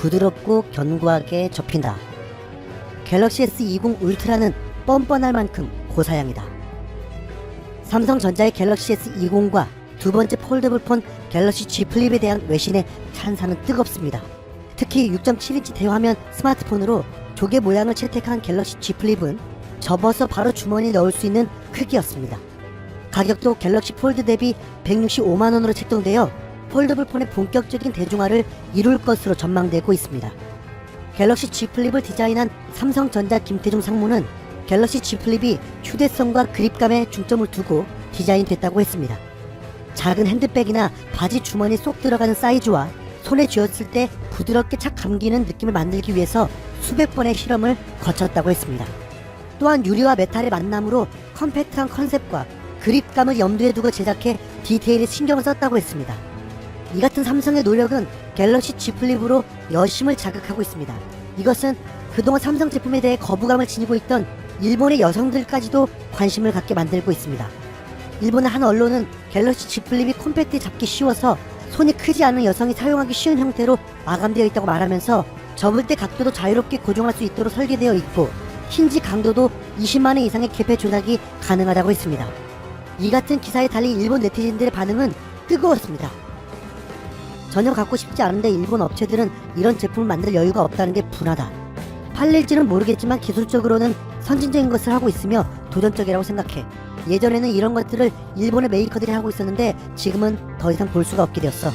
부드럽고 견고하게 접힌다. 갤럭시 S20 울트라는 뻔뻔할 만큼 고사양이다. 삼성전자의 갤럭시 S20과 두 번째 폴더블 폰 갤럭시 G 플립에 대한 외신의 찬사는 뜨겁습니다. 특히 6.7인치 대화면 스마트폰으로 조개 모양을 채택한 갤럭시 G 플립은 접어서 바로 주머니에 넣을 수 있는 크기였습니다. 가격도 갤럭시 폴드 대비 165만원으로 책정되어 폴더블 폰의 본격적인 대중화를 이룰 것으로 전망되고 있습니다. 갤럭시 G 플립을 디자인한 삼성전자 김태중 상무는 갤럭시 G 플립이 휴대성과 그립감에 중점을 두고 디자인됐다고 했습니다. 작은 핸드백이나 바지 주머니 쏙 들어가는 사이즈와 손에 쥐었을 때 부드럽게 착 감기는 느낌을 만들기 위해서 수백 번의 실험을 거쳤다고 했습니다. 또한 유리와 메탈의 만남으로 컴팩트한 컨셉과 그립감을 염두에 두고 제작해 디테일에 신경을 썼다고 했습니다. 이 같은 삼성의 노력은 갤럭시 G 플립으로 여심을 자극하고 있습니다. 이것은 그동안 삼성 제품에 대해 거부감을 지니고 있던 일본의 여성들까지도 관심을 갖게 만들고 있습니다. 일본의 한 언론은 갤럭시 G 플립이 컴팩트에 잡기 쉬워서 손이 크지 않은 여성이 사용하기 쉬운 형태로 마감되어 있다고 말하면서 접을 때 각도도 자유롭게 고정할 수 있도록 설계되어 있고 힌지 강도도 20만원 이상의 개폐 조작이 가능하다고 했습니다. 이 같은 기사에 달린 일본 네티즌들의 반응은 뜨거웠습니다. 전혀 갖고 싶지 않은데 일본 업체들은 이런 제품을 만들 여유가 없다는 게 분하다. 팔릴지는 모르겠지만 기술적으로는 선진적인 것을 하고 있으며 도전적이라고 생각해. 예전에는 이런 것들을 일본의 메이커들이 하고 있었는데 지금은 더 이상 볼 수가 없게 되었어.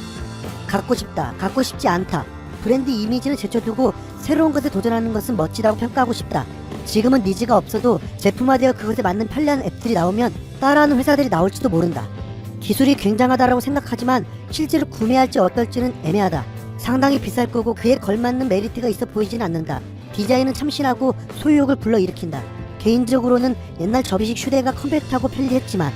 갖고 싶다, 갖고 싶지 않다. 브랜드 이미지를 제쳐두고 새로운 것에 도전하는 것은 멋지다고 평가하고 싶다. 지금은 니즈가 없어도 제품화되어 그것에 맞는 편리한 앱들이 나오면 따라하는 회사들이 나올지도 모른다. 기술이 굉장하다라고 생각하지만 실제로 구매할지 어떨지는 애매하다. 상당히 비쌀 거고 그에 걸맞는 메리트가 있어 보이진 않는다. 디자인은 참신하고 소유욕을 불러일으킨다. 개인적으로는 옛날 접이식 휴대가 컴팩트하고 편리했지만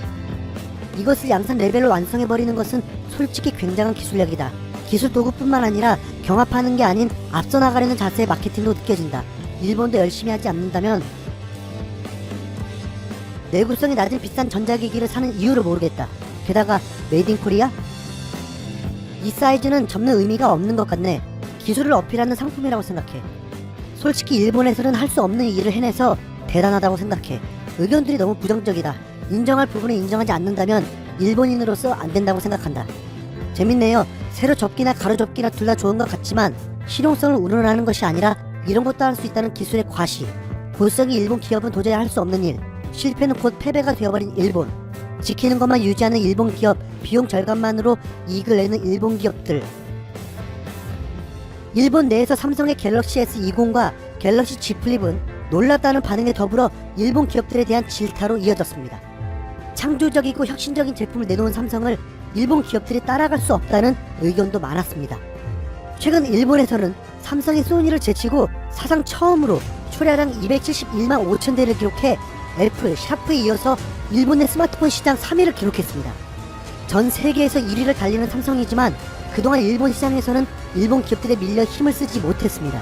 이것을 양산 레벨로 완성해버리는 것은 솔직히 굉장한 기술력이다. 기술 도구뿐만 아니라 경합하는 게 아닌 앞서 나가려는 자세의 마케팅도 느껴진다. 일본도 열심히 하지 않는다면 내구성이 낮은 비싼 전자기기를 사는 이유를 모르겠다. 게다가 메이드 인 코리아? 이 사이즈는 접는 의미가 없는 것 같네. 기술을 어필하는 상품이라고 생각해. 솔직히 일본에서는 할 수 없는 일을 해내서 대단하다고 생각해. 의견들이 너무 부정적이다. 인정할 부분을 인정하지 않는다면 일본인으로서 안 된다고 생각한다. 재밌네요. 세로 접기나 가로 접기나 둘 다 좋은 것 같지만 실용성을 우러나는 것이 아니라 이런 것도 할 수 있다는 기술의 과시. 볼성이 일본 기업은 도저히 할 수 없는 일. 실패는 곧 패배가 되어버린 일본. 지키는 것만 유지하는 일본 기업, 비용 절감만으로 이익을 내는 일본 기업들. 일본 내에서 삼성의 갤럭시 S20과 갤럭시 G 플립은 놀랍다는 반응에 더불어 일본 기업들에 대한 질타로 이어졌습니다. 창조적이고 혁신적인 제품을 내놓은 삼성을 일본 기업들이 따라갈 수 없다는 의견도 많았습니다. 최근 일본에서는 삼성이 소니를 제치고 사상 처음으로 출하량 271만 5천 대를 기록해 애플, 샤프에 이어서 일본의 스마트폰 시장 3위를 기록했습니다. 전 세계에서 1위를 달리는 삼성이지만 그동안 일본 시장에서는 일본 기업들에 밀려 힘을 쓰지 못했습니다.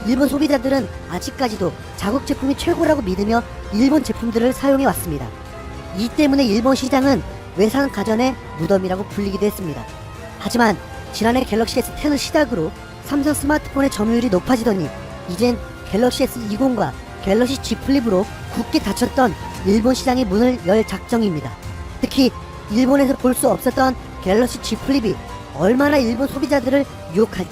일본 소비자들은 아직까지도 자국 제품이 최고라고 믿으며 일본 제품들을 사용해 왔습니다. 이 때문에 일본 시장은 외상 가전의 무덤이라고 불리기도 했습니다. 하지만 지난해 갤럭시 S10을 시작으로 삼성 스마트폰의 점유율이 높아지더니 이젠 갤럭시 S20과 갤럭시 G 플립으로 굳게 닫혔던 일본 시장의 문을 열 작정입니다. 특히 일본에서 볼 수 없었던 갤럭시 G 플립이 얼마나 일본 소비자들을 유혹할지